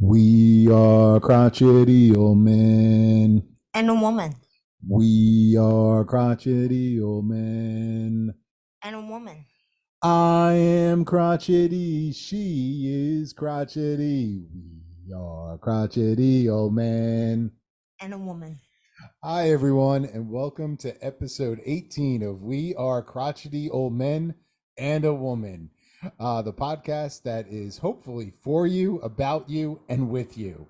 We are crotchety old men. And a woman. We are crotchety old men. And a woman. I am crotchety. She is crotchety. We are crotchety old men. And a woman. Hi, everyone, and welcome to episode 18 of We Are Crotchety Old Men and a Woman, the podcast that is hopefully for you, about you, and with you.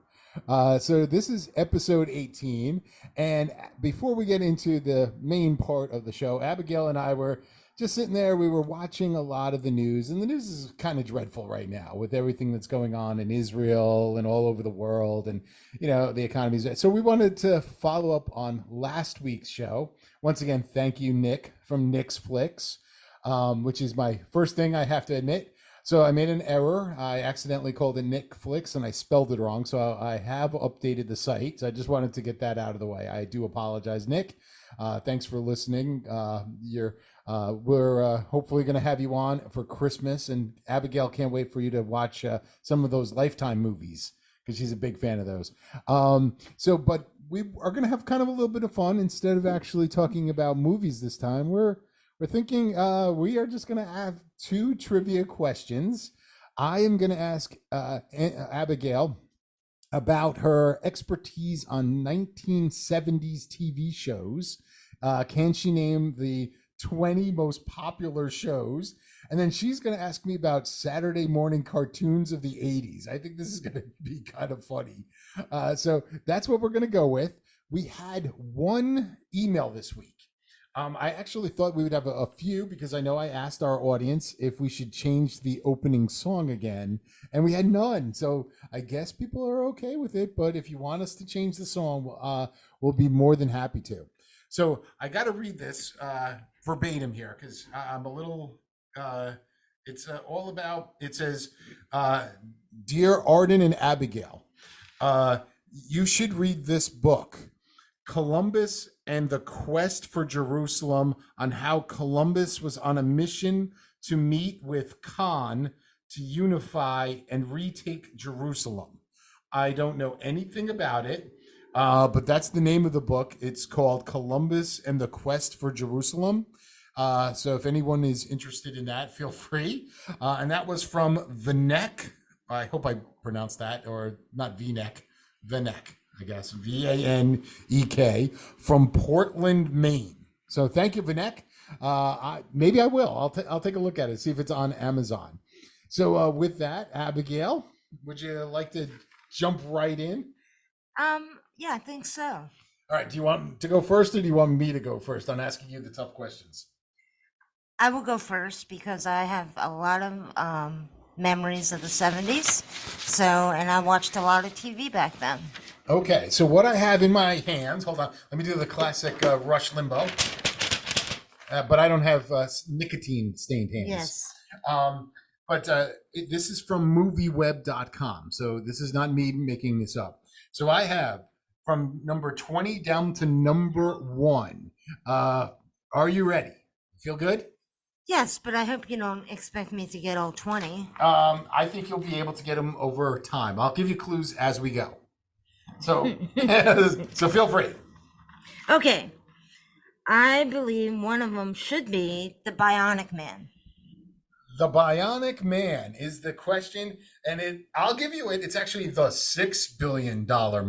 So this is episode 18, and before we get into the main part of the show, Abigail and I were just sitting there. We were watching a lot of the news, and the news is kind of dreadful right now with everything that's going on in Israel and all over the world, and the economy's. So we wanted to follow up on last week's show. Once again, thank you, Nick from Nick's Flicks, which is my first thing I have to admit. So I made an error. I accidentally called it Nick Flicks and I spelled it wrong. So I have updated the site. So I just wanted to get that out of the way. I do apologize, Nick. Thanks for listening. We're hopefully going to have you on for Christmas, and Abigail can't wait for you to watch some of those Lifetime movies because she's a big fan of those. But we are going to have kind of a little bit of fun. Instead of actually talking about movies this time, we're thinking we are just going to have two trivia questions. I am going to ask Abigail about her expertise on 1970s TV shows. Can she name the 20 most popular shows? And then she's going to ask me about Saturday morning cartoons of the 80s. I think this is going to be kind of funny. So that's what we're going to go with. We had one email this week. I actually thought we would have a few because I know I asked our audience if we should change the opening song again, and we had none. So I guess people are okay with it. But if you want us to change the song, we'll be more than happy to. So I got to read this verbatim here because I'm a little. It's all about. It says, "Dear Arden and Abigail, you should read this book, Columbus and the Quest for Jerusalem, on how Columbus was on a mission to meet with Khan to unify and retake Jerusalem. I don't know anything about it, but that's the name of the book. It's called Columbus and the Quest for Jerusalem. So if anyone is interested in that, feel free. And that was from Vanek. I hope I pronounced that, or not V-neck, Vanek. I guess Vanek from Portland, Maine. So thank you, Vanek. Maybe I will. I'll take a look at it, see if it's on Amazon. So with that, Abigail, would you like to jump right in? Yeah, I think so. All right. Do you want to go first, or do you want me to go first on asking you the tough questions? I will go first because I have a lot of memories of the 70s. So, and I watched a lot of TV back then. Okay, so what I have in my hands, hold on, let me do the classic Rush Limbo, but I don't have nicotine stained hands. Yes. This is from movieweb.com, so this is not me making this up. So I have from number 20 down to number 1. Are you ready? Feel good? Yes, but I hope you don't expect me to get all 20. I think you'll be able to get them over time. I'll give you clues as we go. So, so feel free. Okay. I believe one of them should be the Bionic Man. The Bionic Man is the question, and I'll give you it. It's actually the $6 billion man, $1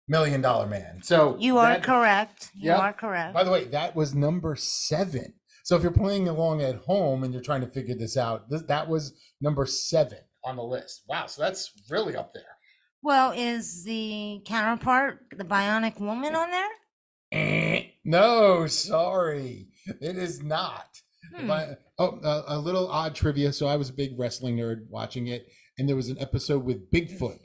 million man. So you are correct. You are correct. By the way, that was number 7. So if you're playing along at home and you're trying to figure this out, that was number 7 on the list. Wow, so that's really up there. Well, is the counterpart, the Bionic Woman, on there? No, sorry. It is not. A little odd trivia. So I was a big wrestling nerd watching it, and there was an episode with Bigfoot,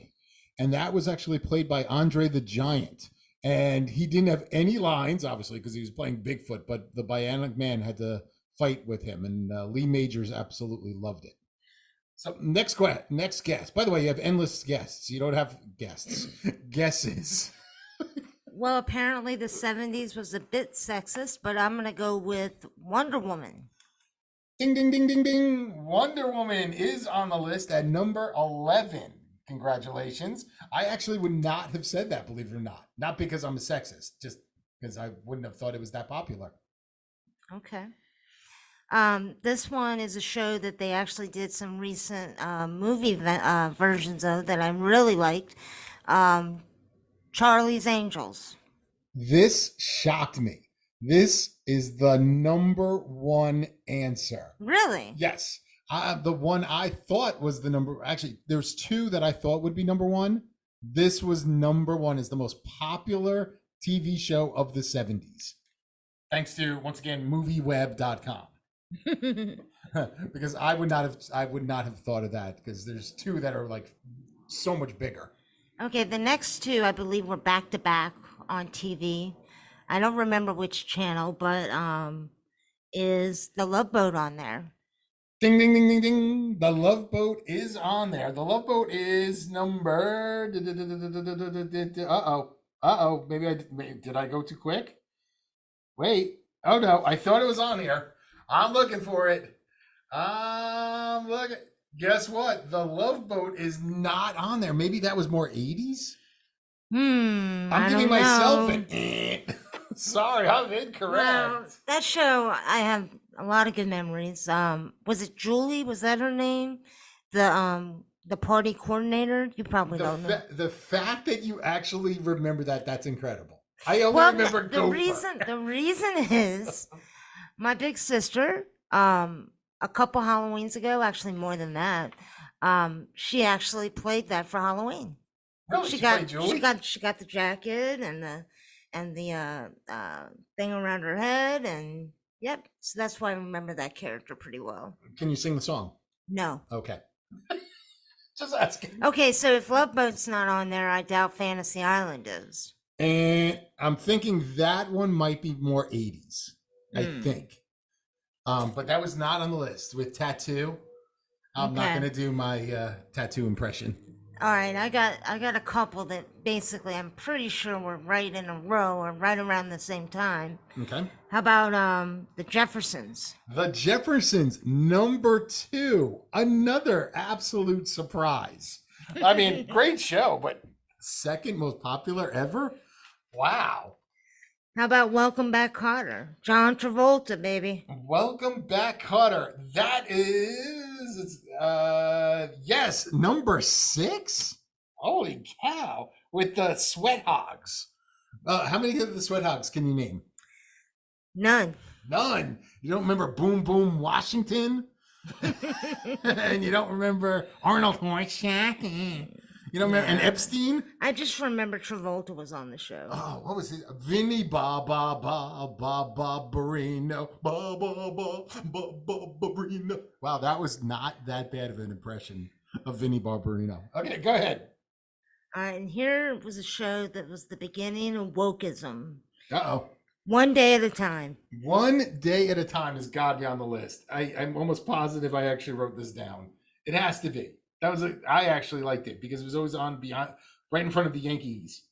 and that was actually played by Andre the Giant. And he didn't have any lines, obviously, because he was playing Bigfoot, but the Bionic Man had to fight with him, and Lee Majors absolutely loved it. So next guest. By the way, you have endless guests. You don't have guests. Guesses. Well, apparently the 70s was a bit sexist, but I'm going to go with Wonder Woman. Ding, ding, ding, ding, ding. Wonder Woman is on the list at number 11. Congratulations. I actually would not have said that, believe it or not. Not because I'm a sexist, just because I wouldn't have thought it was that popular. Okay. This one is a show that they actually did some recent versions of that I really liked. Um, Charlie's Angels. This shocked me. This is the number one answer. Really? Yes. The one I thought was the number. Actually, there's two that I thought would be number one. This was number one, is the most popular TV show of the 70s. Thanks to, once again, movieweb.com. Because I would not have thought of that, because there's two that are like so much bigger. Okay, the next two I believe were back to back on TV. I don't remember which channel, but is The Love Boat on there? Ding, ding, ding, ding, ding. The Love Boat is on there. The Love Boat is number. Uh-oh. Maybe did I go too quick? Wait. Oh, no. I thought it was on here. I'm looking for it. I'm looking. Guess what? The Love Boat is not on there. Maybe that was more 80s? I'm giving myself an Sorry, I'm incorrect. Well, that show, I have a lot of good memories. Was it Julie? Was that her name? The party coordinator? You probably don't know. The fact that you actually remember that's incredible. I only remember Gopher. The reason is my big sister, a couple Halloweens ago, actually more than that, she actually played that for Halloween. Really? She got the jacket and the thing around her head, and yep. So that's why I remember that character pretty well. Can you sing the song? No. Okay. Just asking. Okay, so if Love Boat's not on there, I doubt Fantasy Island is. And I'm thinking that one might be more 80s. I think. But that was not on the list. With Tattoo, I'm not going to do my tattoo impression. All right, I got a couple that basically I'm pretty sure were right in a row or right around the same time. Okay. How about the Jeffersons? The Jeffersons, number 2. Another absolute surprise. I mean, great show, but second most popular ever? Wow. How about Welcome Back, Kotter? John Travolta, baby. Welcome Back, Kotter. That is, yes, number 6? Holy cow. With the Sweat Hogs. How many of the Sweat Hogs can you name? None. None. You don't remember Boom Boom Washington? And you don't remember Arnold Horshack? You don't remember, and Epstein? I just remember Travolta was on the show. Oh, what was it? Vinny Barbarino. Barbarino. Wow, that was not that bad of an impression of Vinny Barbarino. Okay, go ahead. And here was a show that was the beginning of wokeism. Uh-oh. One Day at a Time. One Day at a Time has got to be on the list. I'm almost positive I actually wrote this down. It has to be. I actually liked it because it was always on beyond, right in front of the Yankees.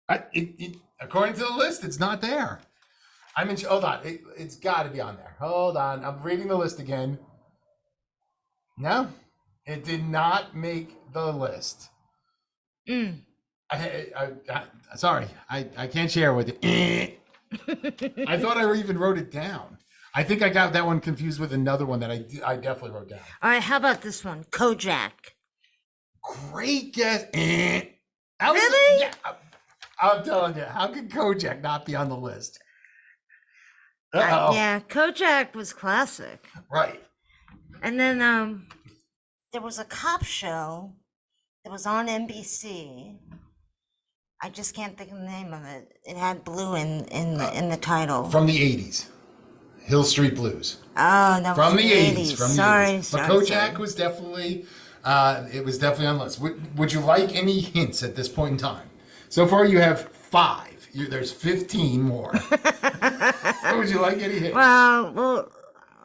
According to the list, it's not there. Hold on, it's got to be on there. Hold on, I'm reading the list again. No, it did not make the list. Sorry, I can't share with you. I thought I even wrote it down. I think I got that one confused with another one that I definitely wrote down. All right, how about this one? Kojak. Great guess. Really? Yeah, I'm telling you, how could Kojak not be on the list? Yeah, Kojak was classic. Right. And then there was a cop show that was on NBC. I just can't think of the name of it. It had blue in the title. From the 80s. Hill Street Blues. Oh, no. From the 80s. Sorry. But Kojak was definitely, it was definitely on the list. Would you like any hints at this point in time? So far you have 5. There's 15 more. Would you like any hints? Well,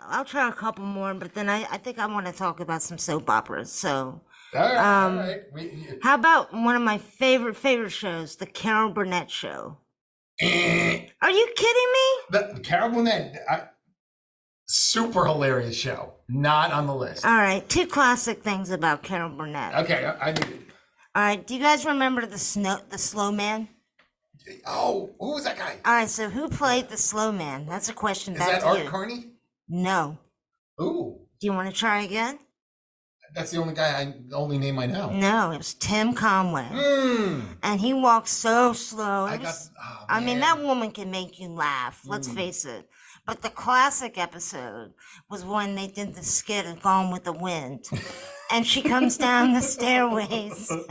I'll try a couple more, but then I think I want to talk about some soap operas. So, all right. How about one of my favorite shows, The Carol Burnett Show? Are you kidding me? The Carol Burnett, super hilarious show. Not on the list. All right, 2 classic things about Carol Burnett. Okay, I need it. All right. Do you guys remember the slow man? Oh, who was that guy? All right. So who played the slow man? That's a question Is back that to Art you. Carney? No. Ooh, Do you want to try again? that's the only name I know. No, it was Tim Conway. Hmm. And he walked so slow. I mean, man. that woman can make you laugh. Let's face it. But the classic episode was when they did the skit of Gone with the Wind. And she comes down the stairways with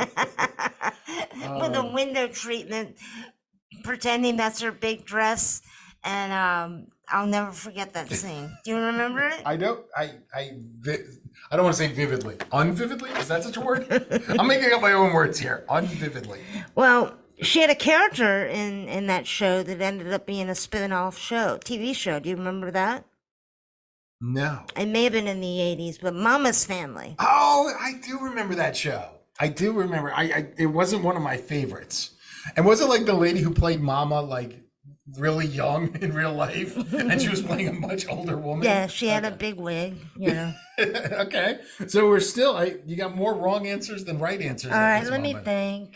a window treatment, pretending that's her big dress. And I'll never forget that scene. Do you remember it? I don't. I don't want to say vividly. Unvividly? Is that such a word? I'm making up my own words here. Unvividly. Well, she had a character in that show that ended up being a spin-off show, TV show. Do you remember that? No. It may have been in the 80s, but Mama's Family. Oh, I do remember that show. I do remember. It wasn't one of my favorites. And was it like the lady who played Mama, like really young in real life, and she was playing a much older woman? Yeah, she had a big wig, you know. Okay, so we're still. You got more wrong answers than right answers. All right, let me think.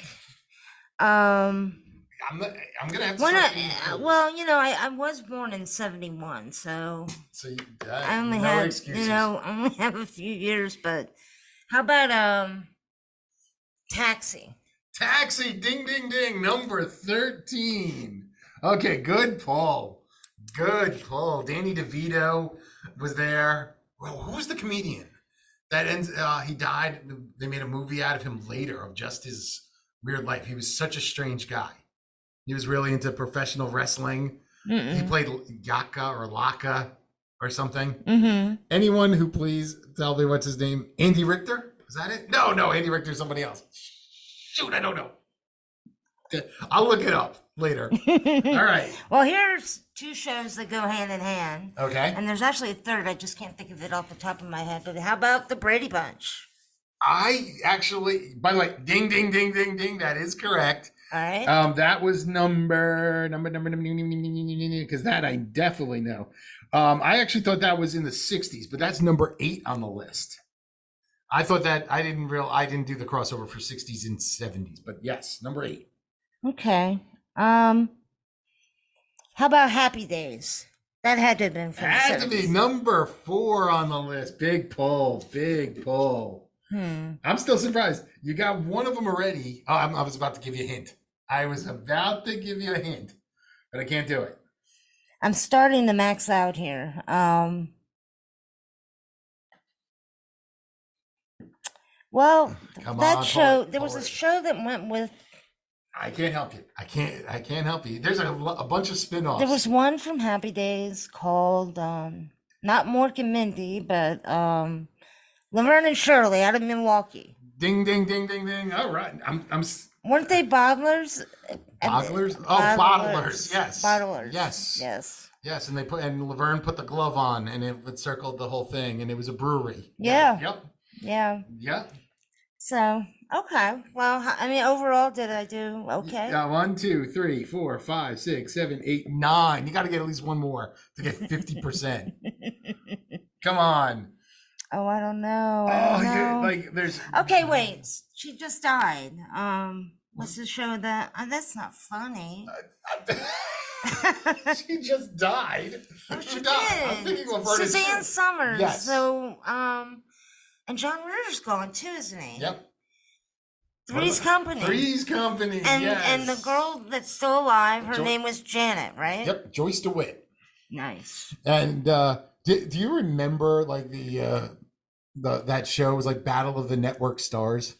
I'm gonna have to. Well, you know, I was born in 71, so I only no have excuses. I only have a few years. But how about Taxi? Taxi, ding, ding, ding, number 13. Okay, good pull. Good pull. Danny DeVito was there. Well, who was the comedian that ends? He died. They made a movie out of him later of just his weird life. He was such a strange guy. He was really into professional wrestling. Mm-mm. He played Yaka or Laka or something. Mm-hmm. Anyone who please tell me what's his name? Andy Richter? Is that it? No, Andy Richter is somebody else. Shoot, I don't know. I'll look it up later. All right. Well, here's two shows that go hand in hand. Okay. And there's actually a third. I just can't think of it off the top of my head. But how about the Brady Bunch? I actually, by the way, ding, ding, ding, ding, ding. That is correct. All right. That was number, because that I definitely know. I actually thought that was in the 60s, but that's number 8 on the list. I thought that I didn't do the crossover for 60s and 70s, but yes, number 8. Okay. How about Happy Days? That had to have been from Had the to 70s. be number 4 on the list. Big pull, big pull. I'm still surprised. You got one of them already. Oh, I was about to give you a hint. I was about to give you a hint, but I can't do it. I'm starting to max out here. Well, Come that on, show, pull there was a it. show that went with, I can't help you. I can't help you. There's a bunch of spin-offs. there was one from Happy Days called, not Mork and Mindy, but Laverne and Shirley out of Milwaukee. Ding, ding, ding, ding, ding. All right. Weren't they bottlers? Bottlers? Oh, bottlers. Yes. Bottlers. Yes. Yes. Yes, and Laverne put the glove on, and it encircled the whole thing, and it was a brewery. Yeah. Yep. Yeah. Yep. So, okay. Well, I mean, overall, did I do okay? Yeah, 1, 2, 3, 4, 5, 6, 7, 8, 9. You got to get at least one more to get 50%. Come on. Oh, I don't know. There's. Okay, wait. She just died. What's the show that? That's not funny. She just died. She She died. did. I'm thinking Laverne and Suzanne Shirley. Summers. Yes. So, and John Ritter's gone too, isn't he? Yep. Three's Company. Three's Company. And yes. and the girl that's still alive, her Jo- name was Janet, right? Yep. Joyce DeWitt. Nice. And do you remember like that show was like Battle of the Network Stars?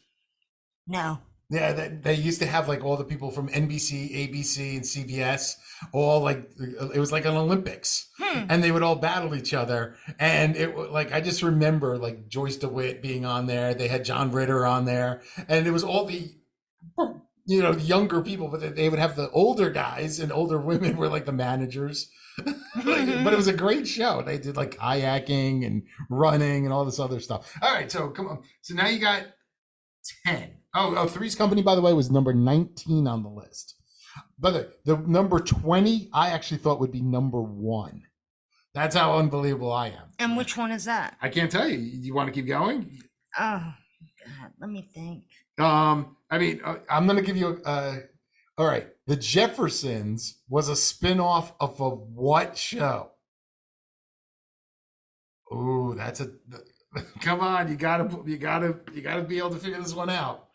No. Yeah, they used to have like all the people from NBC, ABC, and CBS, all like it was like an Olympics, and they would all battle each other. And it like I just remember like Joyce DeWitt being on there. They had John Ritter on there, and it was all the younger people, but they would have the older guys and older women were like the managers. But it was a great show. They did like kayaking and running and all this other stuff. All right, so come on. So now you got 10. Oh, Three's Company, by the way, was number 19 on the list. But the number 20, I actually thought would be number 1. That's how unbelievable I am. And which one is that? I can't tell you. You want to keep going? Oh, God, let me think. I mean, I'm gonna give you all right. The Jeffersons was a spin-off of a what show? Ooh, that's a come on, you gotta be able to figure this one out.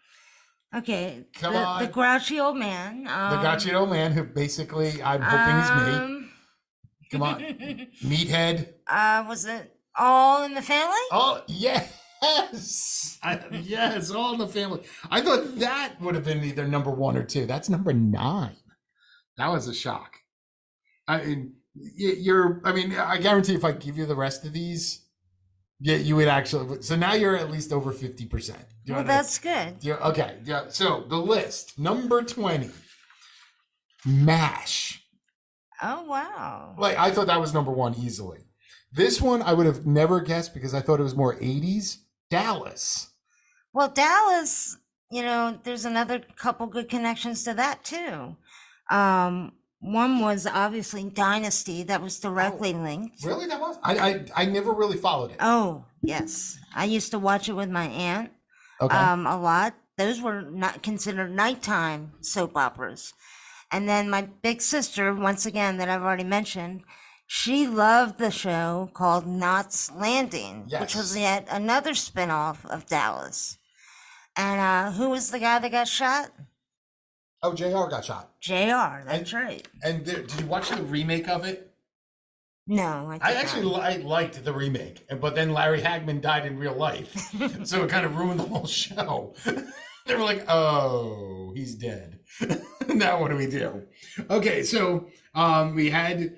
Okay, Come the on. grouchy old man. The gotcha old man who basically I'm hoping is me. Um, Come on. Meathead. was it All in the Family? Oh, yes. Yes, all in the family. I thought that would have been either number one or two. That's number 9. That was a shock. I mean, I mean, I guarantee if I give you the rest of these, yeah, you would actually. So now you're at least over 50%. Well, that's good. Yeah, okay. Yeah. So the list, number 20, MASH. Oh, wow. Like, I thought that was number 1 easily. This one I would have never guessed because I thought it was more 80s. Dallas. Well, Dallas, there's another couple good connections to that too. One was obviously Dynasty that was directly linked. Really? That was? I never really followed it. Oh, yes. I used to watch it with my aunt Okay. a lot. Those were not considered nighttime soap operas. And then my big sister, once again, that I've already mentioned, she loved the show called Knots Landing, Yes. which was yet another spinoff of Dallas. And who was the guy that got shot? Oh, JR got shot. JR, that's right. And did you watch the remake of it? No, I actually I liked the remake, but then Larry Hagman died in real life, so it kind of ruined the whole show. They were like, "Oh, he's dead. Now what do we do?" Okay, so we had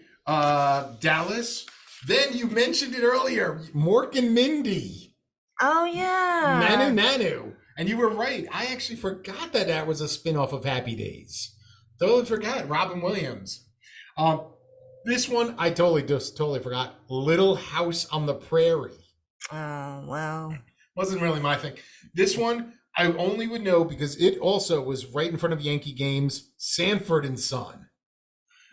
Dallas. Then you mentioned it earlier, Mork and Mindy. Oh, yeah. Nanu. And you were right. I actually forgot that was a spinoff of Happy Days. Totally forgot. Robin Williams. This one I totally forgot. Little House on the Prairie. Oh, well. Wasn't really my thing. This one I only would know because it also was right in front of Yankee games. Sanford and Son.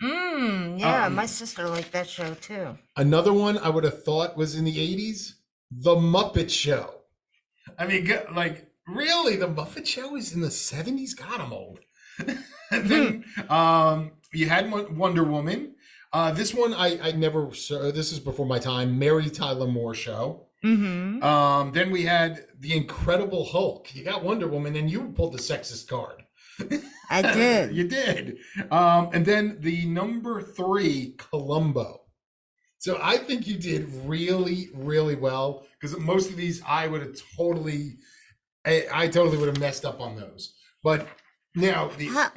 Yeah, my sister liked that show too. Another one I would have thought was in the 80s. The Muppet Show. I mean, like, really? The Muppet Show is in the 70s? God, I'm old. And then you had Wonder Woman. This one I never saw. This is before my time. Mary Tyler Moore Show. Mm-hmm. Then we had The Incredible Hulk. You got Wonder Woman, and you pulled the sexist card. I did. You did. And then the number 3, Columbo. So I think you did really, really well because most of these I would have I totally would have messed up on those. But now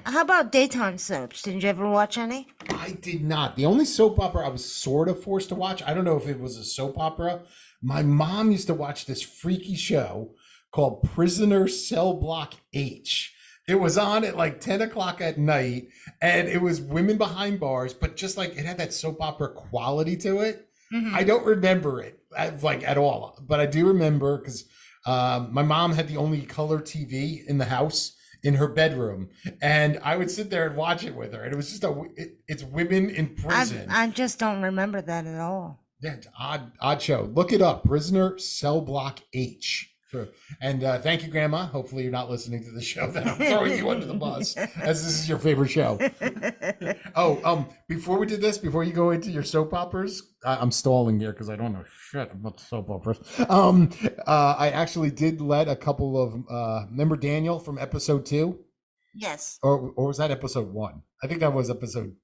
how about daytime soaps? Did you ever watch any? I did not. The only soap opera I was sort of forced to watch, I don't know if it was a soap opera. My mom used to watch this freaky show called Prisoner Cell Block H. It was on at like 10 o'clock at night, and it was women behind bars, but just like it had that soap opera quality to it. Mm-hmm. I don't remember it like at all, but I do remember because my mom had the only color TV in the house in her bedroom, and I would sit there and watch it with her, and it was just it's women in prison. I just don't remember that at all. Yeah, it's odd show. Look it up, Prisoner Cell Block H. Sure. And thank you, Grandma. Hopefully you're not listening to the show that I'm throwing you under the bus, as this is your favorite show. Before we did this, before you go into your soap operas, I'm stalling here because I don't know shit about the soap operas. I actually did let a couple of, remember Daniel from episode 2? Yes. Or was that episode 1? I think that was episode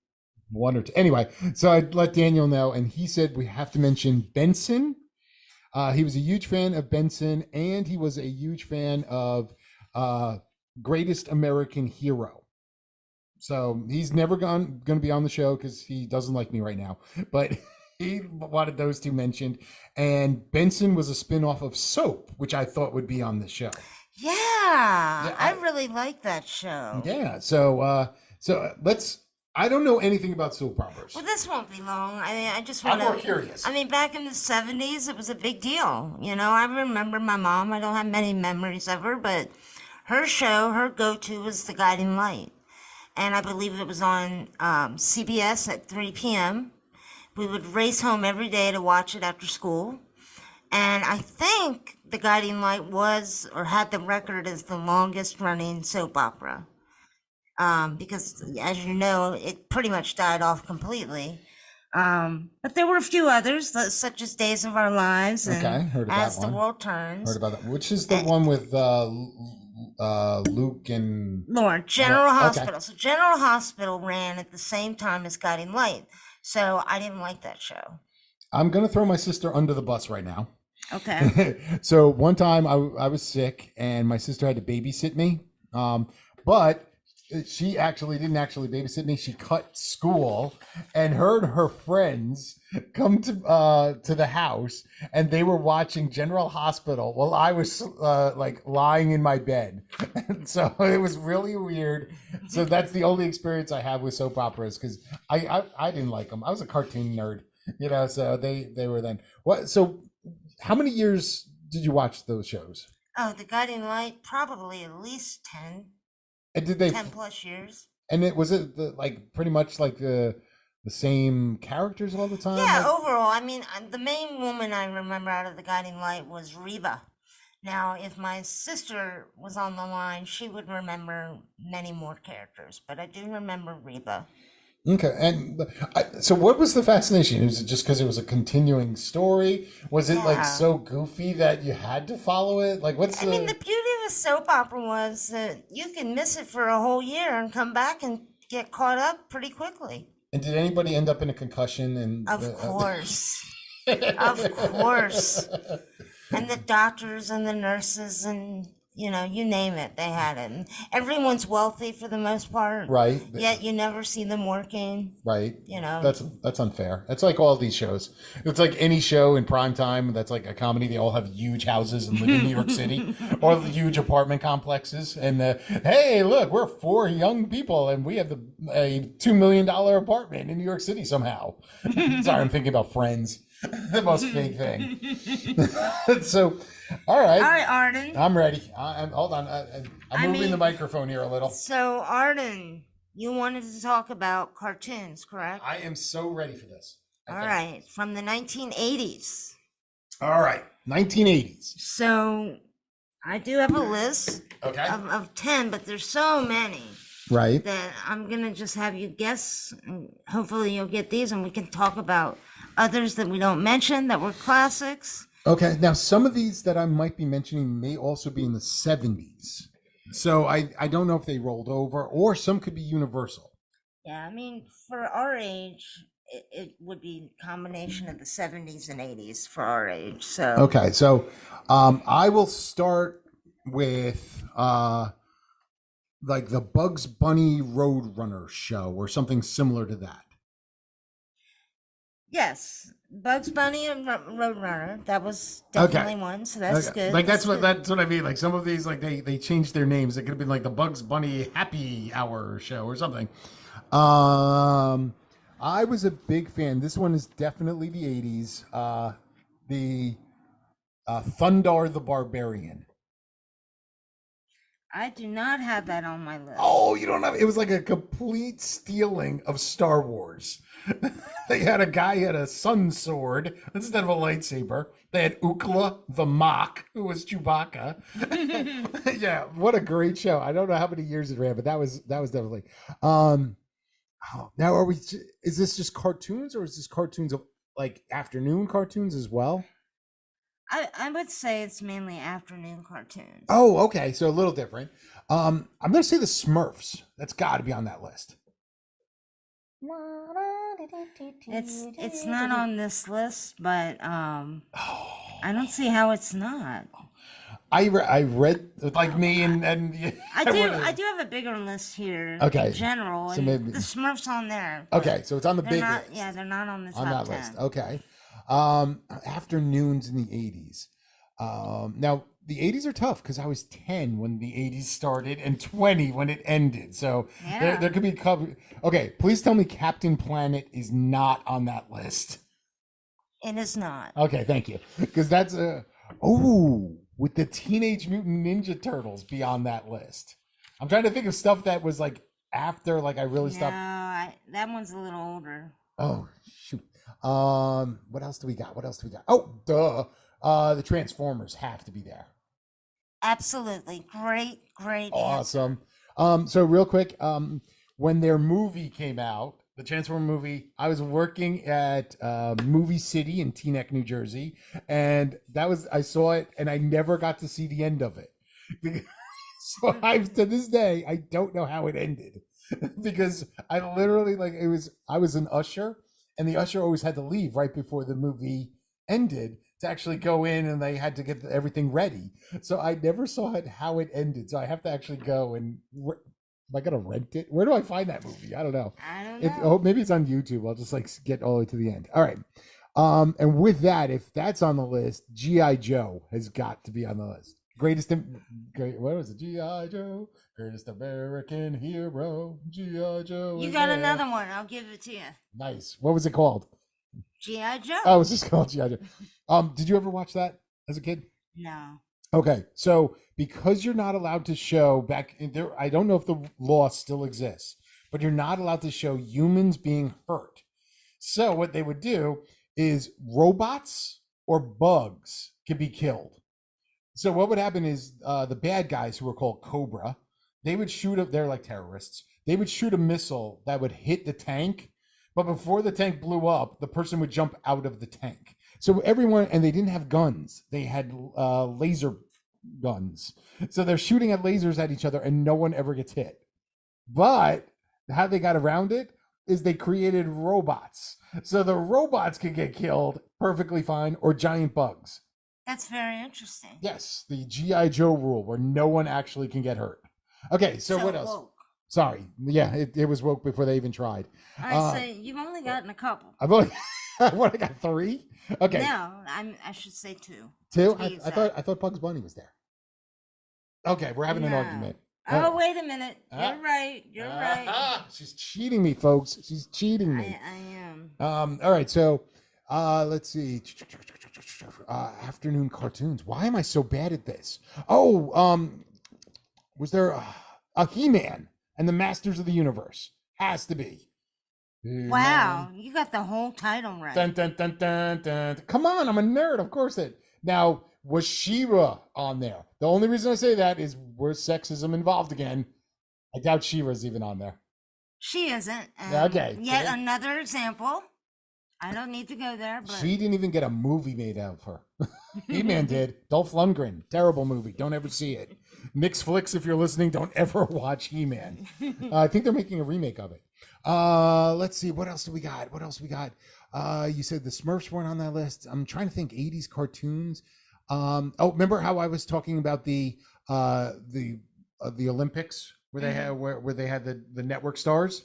1 or 2. Anyway, so I let Daniel know, and he said we have to mention Benson. He was a huge fan of Benson, and he was a huge fan of Greatest American Hero. So he's never going to be on the show because he doesn't like me right now. But he wanted those two mentioned. And Benson was a spinoff of Soap, which I thought would be on the show. Yeah, I really like that show. Yeah, so let's. I don't know anything about soap operas. Well, this won't be long. I mean, I just want to. I'm more curious. I mean, back in the 70s, it was a big deal. I remember my mom. I don't have many memories of her, but her show, her go-to was The Guiding Light. And I believe it was on CBS at 3 p.m. We would race home every day to watch it after school. And I think The Guiding Light was or had the record as the longest running soap opera. Because, as you know, it pretty much died off completely. But there were a few others, such as Days of Our Lives Okay, and heard of that As the one. World Heard Turns. about that. Which is the one with Luke and Lord, General okay. Hospital. So General Hospital ran at the same time as Guiding Light. So I didn't like that show. I'm gonna throw my sister under the bus right now. Okay. So one time I was sick and my sister had to babysit me. But she actually didn't actually babysit me. She cut school and her friends come to the house and they were watching General Hospital while I was like lying in my bed. And so it was really weird. So that's the only experience I have with soap operas because I didn't like them. I was a cartoon nerd, you know. So they were then what so. How many years did you watch those shows? Oh, The Guiding Light, probably at least 10, And did they 10 plus years. and it was it like pretty much like the same characters all the time? Yeah, Like, overall, I mean, the main woman I remember out of The Guiding Light was Reba. Now, if my sister was on the line, she would remember many more characters, but I do remember Reba. okay, and so what was the fascination? Was it just because it was a continuing story? Was it like Yeah. so goofy that you had to follow it? Like, what's I mean, the the beauty of a soap opera was that you can miss it for a whole year and come back and get caught up pretty quickly. and did anybody end up in a concussion? And Of course. Of course. And the doctors and the nurses and, you know, you name it, they had it. And everyone's wealthy for the most part. right, Yet you never see them working, right. you know. That's unfair. It's like all these shows. It's like any show in prime time that's like a comedy. They all have huge houses and live in New York City, or huge apartment complexes. And hey, look, we're four young people, and we have a $2 million apartment in New York City somehow. Sorry, I'm thinking about Friends, the most fake thing. So, all right, All right, Arden. I'm ready. I'm hold on. I'm moving the microphone here a little. So, Arden, you wanted to talk about cartoons, correct? I am so ready for this. All right, from the 1980s. All right, 1980s. So, I do have a list Okay. of 10, but there's so many Right. that I'm going to just have you guess. And hopefully, you'll get these, and we can talk about others that we don't mention that were classics. Okay. Now, some of these that I might be mentioning may also be in the 70s. So I don't know if they rolled over or some could be universal. Yeah, I mean, for our age, it would be a combination of the 70s and 80s for our age. So, Okay. So I will start with like the Bugs Bunny Roadrunner show or something similar to that. yes, Bugs Bunny and Roadrunner. That was definitely one. So that's Okay. good. Like that's what I mean. Like some of these, like they changed their names. It could have been like the Bugs Bunny Happy Hour show or something. I was a big fan. This one is definitely the 80s. The Thundar the Barbarian. I do not have that on my list. Oh, you don't have it was like a complete stealing of Star Wars. They had a guy who had a sun sword instead of a lightsaber. They had Ookla the Mock, who was Chewbacca. Yeah, what a great show. I don't know how many years it ran, but that was definitely. Now is this just cartoons or is this cartoons of like afternoon cartoons as well? I would say it's mainly afternoon cartoons. Oh, okay. So a little different. I'm gonna say the Smurfs. That's got to be on that list. It's not on this list, but I don't see how it's not. I read like me and I do have a bigger list here. Okay. In general, So and maybe- the Smurfs on there. but okay, so it's on the they're big not. list. Yeah, they're not on the top On that 10. list. Okay. Afternoons in the 80s. Now the 80s are tough because I was 10 when the 80s started and 20 when it ended. So Yeah. there could be cover. Okay, please tell me Captain Planet is not on that list. It is not. Okay, thank you. Because that's would the Teenage Mutant Ninja Turtles be on that list? I'm trying to think of stuff that was like after like I really No, stopped. that one's a little older. Oh shoot. What else do we got? Oh, duh. The Transformers have to be there. Absolutely. Great answer. Awesome. So real quick, when their movie came out, the Transformer movie, I was working at Movie City in Teaneck, New Jersey, and I saw it, and I never got to see the end of it. So to this day, I don't know how it ended because I literally I was an usher, and the usher always had to leave right before the movie ended to actually go in, and they had to get everything ready. So I never saw how it ended. So I have to actually go and am I gonna rent it? Where do I find that movie? I don't know. I don't know. Maybe it's on YouTube. I'll just get all the way to the end. All right. And with that, if that's on the list, GI Joe has got to be on the list. What was it? GI Joe, greatest American hero. GI Joe. You got another one. I'll give it to you. Nice. What was it called? GI Joe. Oh, it was just called GI Joe. Did you ever watch that as a kid? No. Okay, so because you're not allowed to show back in there, I don't know if the law still exists, but you're not allowed to show humans being hurt. So what they would do is robots or bugs could be killed. So what would happen is the bad guys, who were called Cobra, they would they're like terrorists. They would shoot a missile that would hit the tank, but before the tank blew up, the person would jump out of the tank. So and they didn't have guns. They had laser guns. So they're shooting at lasers at each other and no one ever gets hit. But how they got around it is they created robots. So the robots could get killed perfectly fine, or giant bugs. That's very interesting. Yes, the GI Joe rule where no one actually can get hurt. Okay, so what else? Woke. Sorry. Yeah, it was woke before they even tried. I say you've only gotten a couple. I've only I got 3? Okay. No, I should say 2. 2? I thought Bugs Bunny was there. Okay, we're having an argument. Oh, wait a minute. You're right. You're right. She's cheating me, folks. She's cheating me. I am. All right, so let's see. Afternoon cartoons. Why am I so bad at this? Oh, was there a He-Man and the Masters of the Universe? Has to be. Wow, you got the whole title right. Dun, dun, dun, dun, dun. Come on, I'm a nerd. Of course it. Now, was She-Ra on there? The only reason I say that is where's sexism involved again? I doubt She-Ra's even on there. She isn't. Okay. Yet another example. I don't need to go there, but she didn't even get a movie made out of her. He-Man did. Dolph Lundgren. Terrible movie. Don't ever see it. Mix Flicks, if you're listening, don't ever watch He-Man. I think they're making a remake of it. Let's see. What else do we got? You said the Smurfs weren't on that list. I'm trying to think 80s cartoons. Remember how I was talking about the Olympics where they had where they had the network stars?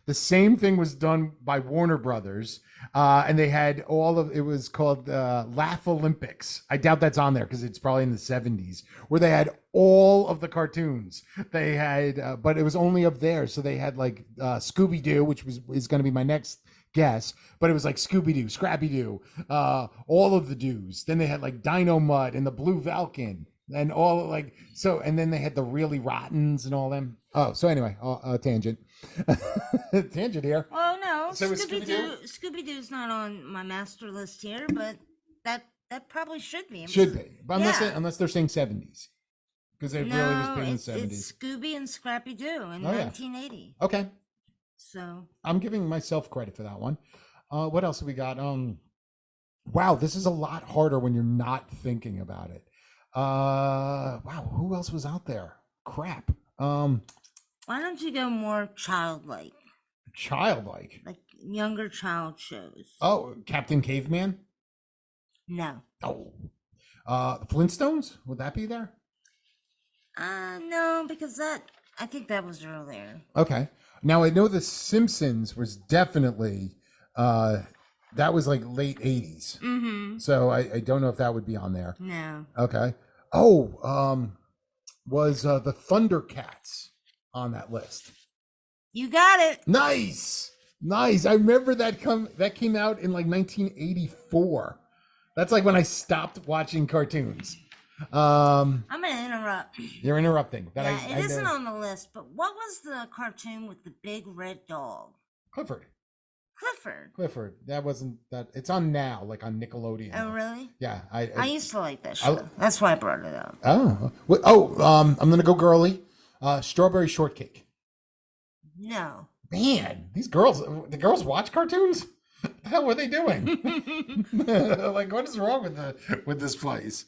The same thing was done by Warner Brothers, and they had it was called Laugh Olympics. I doubt that's on there because it's probably in the 70s, where they had all of the cartoons. They had, but it was only up there. So they had like Scooby-Doo, which is going to be my next guess, but it was like Scooby-Doo, Scrappy-Doo, all of the doos. Then they had like Dino Mud and the Blue Falcon. And and then they had the Really Rottens and all them. Oh, so anyway, tangent. Tangent here. Oh no, so Scooby-Doo's not on my master list here, but that probably should be. Should be, but unless they're saying 70s, because it really was big in the 70s. It's Scooby and Scrappy-Doo in 1980. Okay. So I'm giving myself credit for that one. What else have we got? Wow, this is a lot harder when you're not thinking about it. Wow, who else was out there? Crap. Why don't you go more childlike? Childlike? Like younger child shows. Oh, Captain Caveman? No. Oh. The Flintstones? Would that be there? No, because I think that was earlier. Okay. Now I know The Simpsons was definitely that was like late 80s. Mm-hmm. So I don't know if that would be on there. No. Okay. Oh, was the Thundercats on that list? You got it. Nice. I remember that came out in like 1984. That's like when I stopped watching cartoons. I'm gonna interrupt. You're interrupting. It isn't on the list, but what was the cartoon with the big red dog? Clifford. Clifford. Clifford. That wasn't that. It's on now, like on Nickelodeon. Oh, really? Yeah, I used to like that show. That's why I brought it up. I'm gonna go girly. Strawberry shortcake. No. Man, the girls watch cartoons. What the hell were they doing? Like, what is wrong with this place?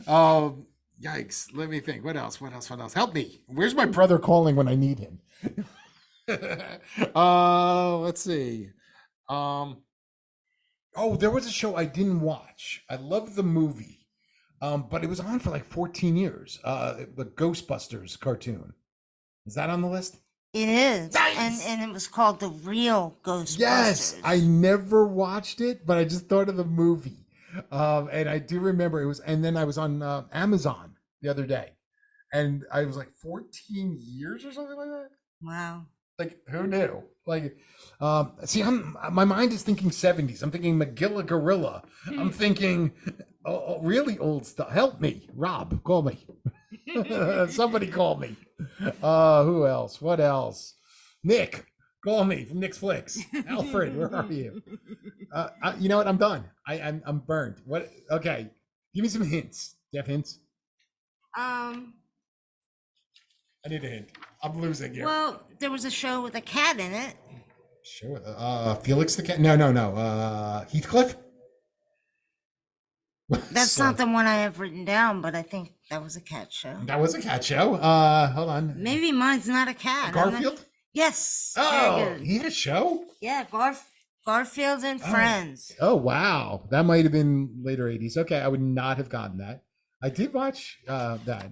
Yikes! Let me think. What else? What else? What else? Help me! Where's my brother calling when I need him? Let's see. There was a show I didn't watch. I loved the movie, but it was on for like 14 years. The Ghostbusters cartoon. Is that on the list? It is. Nice! And it was called The Real Ghostbusters. Yes, I never watched it, but I just thought of the movie. And I do remember it was, and then I was on Amazon the other day, and I was like 14 years or something like that. Wow. Like, who knew? Like, see, my mind is thinking 70s. I'm thinking Magilla Gorilla. I'm thinking really old stuff. Help me, Rob. Call me. Somebody call me. Who else? What else? Nick. Call me from Nick's Flicks. Alfred, where are you? You know what? I'm done. I'm burned. What? Okay, give me some hints. Do you have hints? I need a hint. I'm losing here. Well, there was a show with a cat in it. Sure. Felix the cat? No. Heathcliff? That's not the one I have written down, but I think that was a cat show. That was a cat show. Hold on. Maybe mine's not a cat. Garfield? Yes. Oh, he had a show? Yeah, Garfield and Friends. Oh, wow. That might have been later 80s. Okay, I would not have gotten that. I did watch that.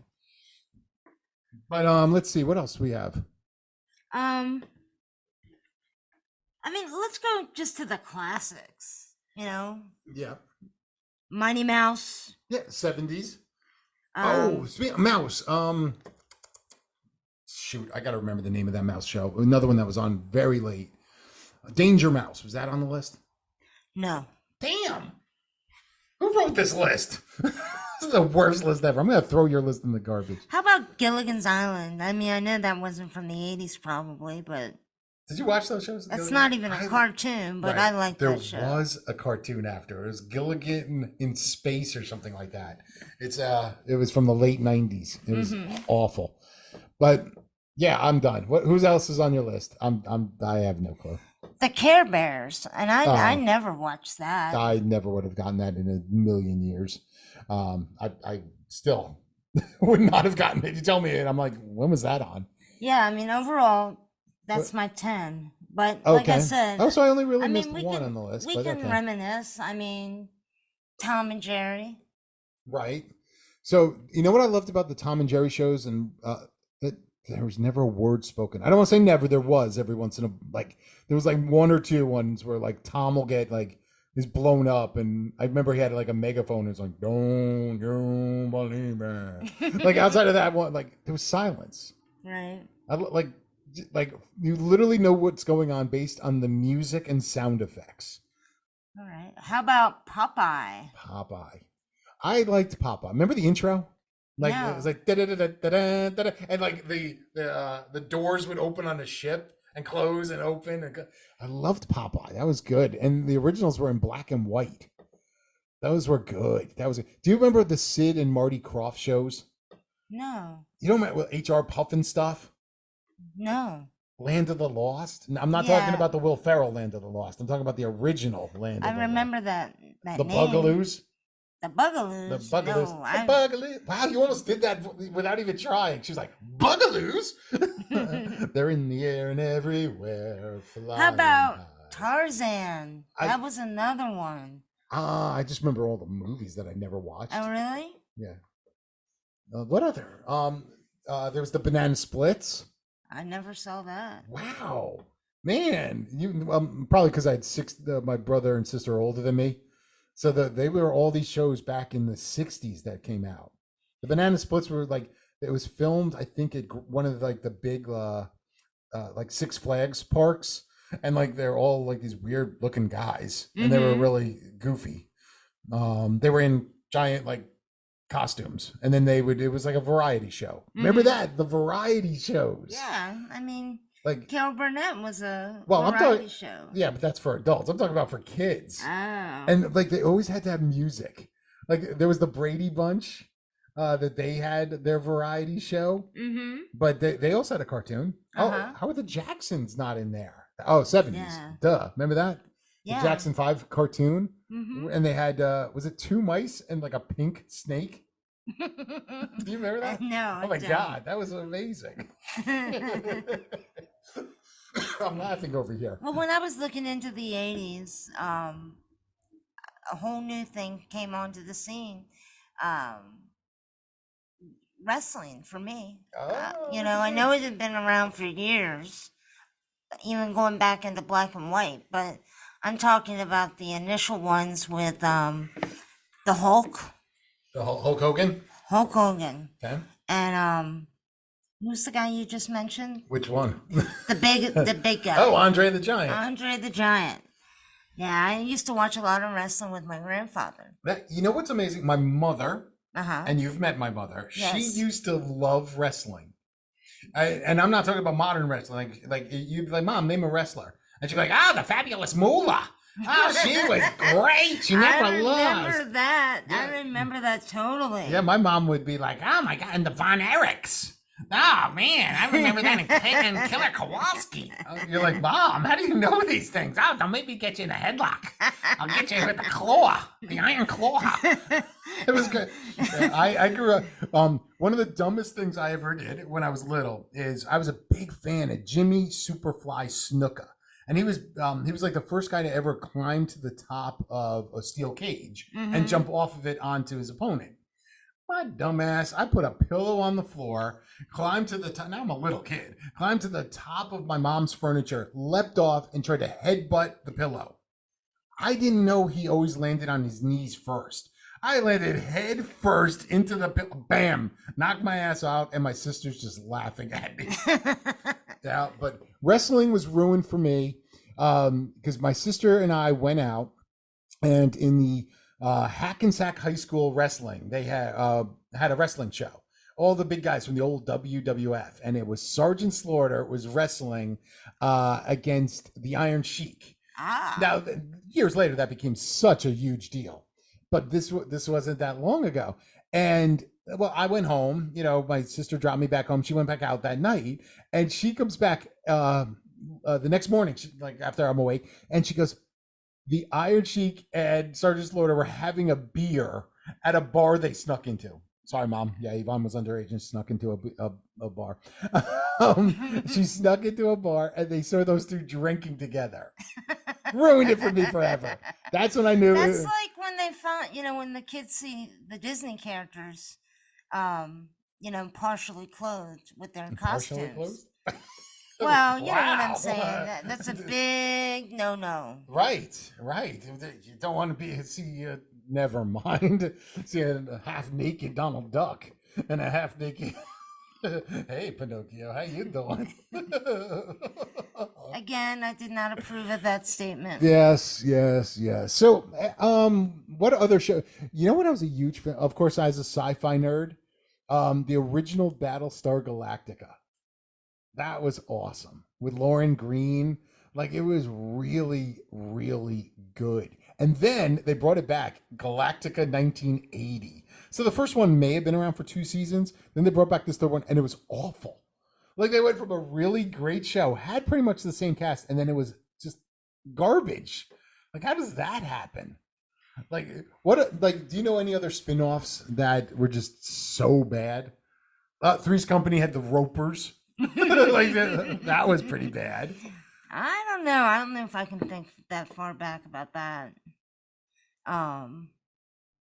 But let's see. What else do we have? I mean, let's go just to the classics, you know? Yeah. Mighty Mouse. Yeah, 70s. Speaking of Mouse. Shoot, I got to remember the name of that mouse show. Another one that was on very late. Danger Mouse. Was that on the list? No. Damn. Who wrote this list? This is the worst list ever. I'm going to throw your list in the garbage. How about Gilligan's Island? I mean, I know that wasn't from the 80s probably, but... Did you watch those shows? That's not even a cartoon, but I like that show. There was a cartoon after. It was Gilligan in Space or something like that. It was from the late 90s. It was awful. But yeah, I'm done. Who else is on your list? I have no clue. The Care Bears, and I never watched that. I never would have gotten that in a million years. I still would not have gotten it. You tell me, and I'm like, when was that on? Yeah, I mean, overall, that's my 10. But like I said, so I only really missed one on the list. We can reminisce. I mean, Tom and Jerry. Right. So you know what I loved about the Tom and Jerry shows, and that there was never a word spoken. I don't want to say never. There was every once in a there was like one or two ones where like Tom will get like is blown up, and I remember he had like a megaphone. It's like don't you believe it? Like outside of that one, like there was silence. Right. Like you literally know what's going on based on the music and sound effects. All right. How about Popeye? I liked Popeye. Remember the intro? Like no. It was like da da da da da da, and like the doors would open on the ship and close and open. I loved Popeye. That was good. And the originals were in black and white. Those were good. Do you remember the Sid and Marty Krofft shows? No. You don't remember H.R. Puffin stuff? No. Land of the Lost? I'm not talking about the Will Ferrell Land of the Lost. I'm talking about the original Land of the Lost. I remember that the name. Bugaloos? The Bugaloos? The Bugaloos. No, the Bugaloos. Wow, you almost did that without even trying. She was like, Bugaloos? They're in the air and everywhere. How about Tarzan? That was another one. I just remember all the movies that I never watched. Oh, really? Yeah. What other? There was the Banana Splits. I never saw that. Wow, man! You probably because I had my brother and sister are older than me, so they were all these shows back in the '60s that came out. The Banana Splits were like it was filmed, I think, at one of like the big like Six Flags parks, and like they're all like these weird looking guys, and they were really goofy. They were in giant like costumes, and then it was like a variety show. Remember that, the variety shows? Yeah, I mean, Like, Carol Burnett was a well, I'm variety talking, show. yeah, but that's for adults. I'm talking about for kids. Oh. And like they always had to have music. Like there was the Brady Bunch that they had their variety show, Mm-hmm. but they also had a cartoon. Oh, Uh-huh. how are the Jacksons not in there? Oh, 70s. Yeah. Duh. Remember that? The Yeah. Jackson 5 cartoon? Mm-hmm. And they had was it two mice and like a pink snake? Do you remember that? No. Oh my I don't. God, that was amazing. I'm laughing over here. Well, when I was looking into the 80s, a whole new thing came onto the scene. Wrestling for me. Oh, I know it had been around for years, even going back into black and white, but I'm talking about the initial ones with the Hulk. the Hulk Hogan? Hulk Hogan. Okay. And who's the guy you just mentioned? Which one? The big guy. Oh, Andre the Giant. Andre the Giant. Yeah, I used to watch a lot of wrestling with my grandfather. You know what's amazing? My mother, Uh-huh. and you've met my mother, Yes. she used to love wrestling. And I'm not talking about modern wrestling. Like you'd be like, Mom, name a wrestler. And she'd be like, the fabulous Moolah. Oh, she was great. She never lost. remember that. Yeah. I remember that totally. Yeah, my mom would be like, oh my God, and the Von Erichs. Oh man, I remember that in Killer Kowalski. You're like, Mom, how do you know these things? Oh, don't make me get you in a headlock. I'll get you with the claw, the iron claw. It was good. Yeah, I grew up. One of the dumbest things I ever did when I was little is I was a big fan of Jimmy Superfly Snuka. And he was like the first guy to ever climb to the top of a steel cage and jump off of it onto his opponent. My dumbass, I put a pillow on the floor, climbed to the top. Now I'm a little kid. Climbed to the top of my mom's furniture, leapt off, and tried to headbutt the pillow. I didn't know he always landed on his knees first. I landed head first into the pillow. Bam! Knocked my ass out, and my sister's just laughing at me. Yeah, but wrestling was ruined for me because my sister and I went out, and in the Hackensack High School wrestling, they had a wrestling show. All the big guys from the old WWF, and it was Sergeant Slaughter was wrestling against the Iron Sheik. Now, years later, that became such a huge deal, but this wasn't that long ago. And well, I went home. My sister dropped me back home. She went back out that night, and she comes back the next morning, like after I'm awake, and she goes, the Iron Sheik and Sergeant Slaughter were having a beer at a bar they snuck into. Sorry, Mom. Yeah, Yvonne was underage and snuck into a bar. She snuck into a bar, and they saw those two drinking together. Ruined it for me forever. That's when I knew. That's like when they found, when the kids see the Disney characters, partially clothed with their costumes. Partially clothed? Well, you know what I'm Wow. saying. That's a big no-no. Right. You don't want to see. Never mind. See a half-naked Donald Duck and a half-naked. Hey, Pinocchio, how you doing? Again, I did not approve of that statement. Yes. So, what other show? You know what I was a huge fan? Of course, I was a sci-fi nerd. The original Battlestar Galactica. That was awesome with Lauren Green. Like it was really, really good. And then they brought it back, Galactica 1980. So the first one may have been around for 2 seasons. Then they brought back this third one, and it was awful. Like they went from a really great show, had pretty much the same cast, and then it was just garbage. Like how does that happen? Like do you know any other spin-offs that were just so bad? Three's Company had the Ropers. Like that was pretty bad. I don't know. I don't know if I can think that far back about that.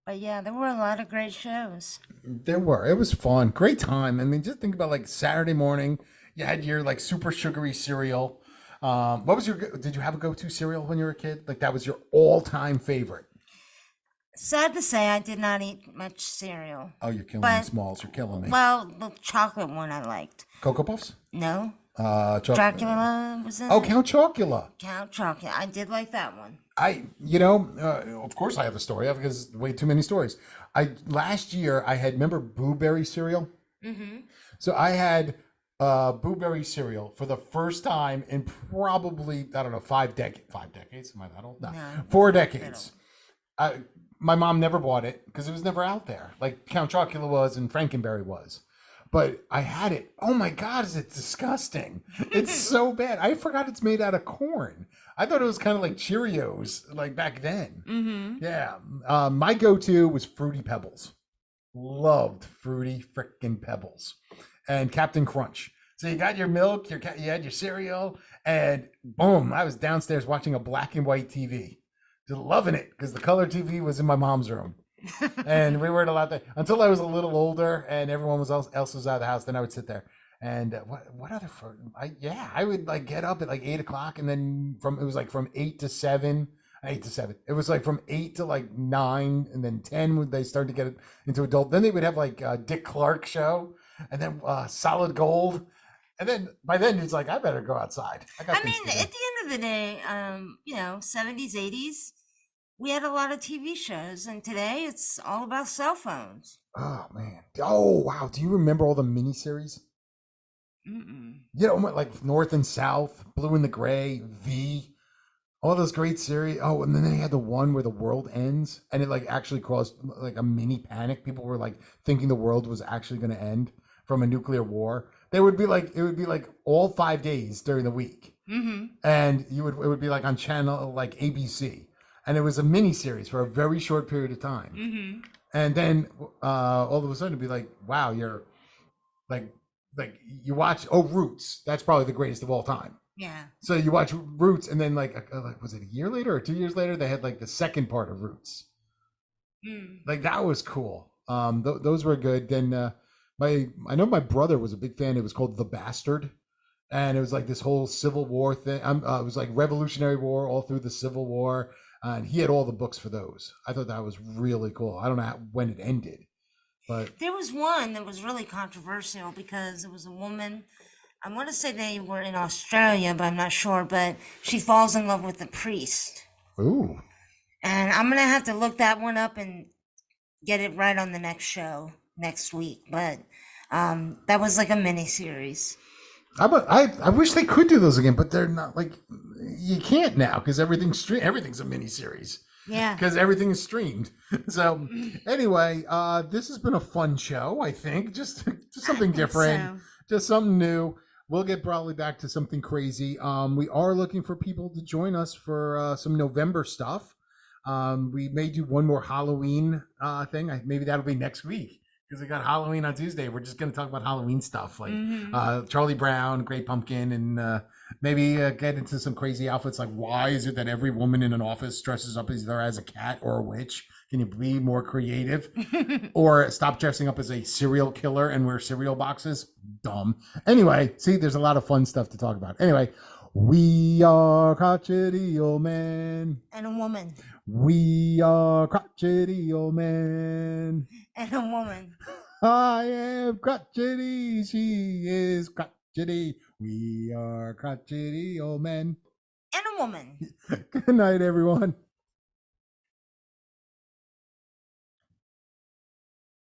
But yeah, there were a lot of great shows. There were. It was fun. Great time. I mean, just think about like Saturday morning. You had your like super sugary cereal. What was did you have a go-to cereal when you were a kid? Like that was your all-time favorite? Sad to say, I did not eat much cereal. Oh, you're killing me, Smalls. You're killing me. Well, the chocolate one I liked. Cocoa Puffs? No. Dracula was in it. Count Chocula. Count Chocula. I did like that one. Of course I have a story because way too many stories. Last year I had, remember Blueberry cereal? Mm-hmm. So I had blueberry cereal for the first time in probably, I don't know, 5 decades. Am I that old? No, No, 4 decades. I, my mom never bought it because it was never out there. Like Count Chocula was and Frankenberry was. But I had it. Oh my God, is it disgusting? It's so bad. I forgot it's made out of corn. I thought it was kind of like Cheerios, like back then. Mm-hmm. Yeah. My go-to was Fruity Pebbles. Loved Fruity frickin' Pebbles. And Captain Crunch. So you got your milk, you had your cereal, and boom, I was downstairs watching a black and white TV. Just loving it because the color TV was in my mom's room. And we weren't allowed to until I was a little older and everyone else was out of the house. Then I would sit there and what other food? I would like get up at like 8 o'clock and then it was like from 8 to 7. 8 to 7. It was like from 8 to like 9 and then 10 when they started to get into adult. Then they would have like Dick Clark show and then Solid Gold. And then by then it's like I better go outside. I mean, at the end of the day, 70s, 80s, we had a lot of TV shows, and today it's all about cell phones. Oh man! Oh wow! Do you remember all the miniseries? Mm-mm. You know, like North and South, Blue and the Gray, V, all those great series. Oh, and then they had the one where the world ends, and it like actually caused like a mini panic. People were like thinking the world was actually going to end from a nuclear war. It would be like all 5 days during the week, and it would be like on channel like ABC. And it was a mini series for a very short period of time. And then all of a sudden it'd be like, wow, you're like you watch Roots. That's probably the greatest of all time. Yeah. So you watch Roots, and then like was it a year later or 2 years later they had like the second part of Roots. Like that was cool. Those were good. Then I know my brother was a big fan. It was called The Bastard. And it was like this whole Civil War thing. It was like Revolutionary War all through the Civil War. And he had all the books for those. I thought that was really cool. I don't know when it ended, but there was one that was really controversial because it was a woman. I want to say they were in Australia, but I'm not sure. But she falls in love with the priest. Ooh. And I'm gonna have to look that one up and get it right on the next show next week. But that was like a mini series. I wish they could do those again, but they're not like you can't now because everything's a mini series. Yeah. Because everything is streamed. So anyway, this has been a fun show, I think. Just something different. So. Just something new. We'll get probably back to something crazy. We are looking for people to join us for some November stuff. We may do one more Halloween thing. Maybe that'll be next week. Because we got Halloween on Tuesday. We're just going to talk about Halloween stuff like Charlie Brown, Great Pumpkin, and maybe get into some crazy outfits like why is it that every woman in an office dresses up either as a cat or a witch? Can you be more creative? Or stop dressing up as a serial killer and wear cereal boxes? Dumb. Anyway, see, there's a lot of fun stuff to talk about. Anyway, we are crotchety old man. And a woman. We are crotchety old man. And a woman. I am crotchety. She is crotchety. We are crotchety old men. And a woman. Good night, everyone.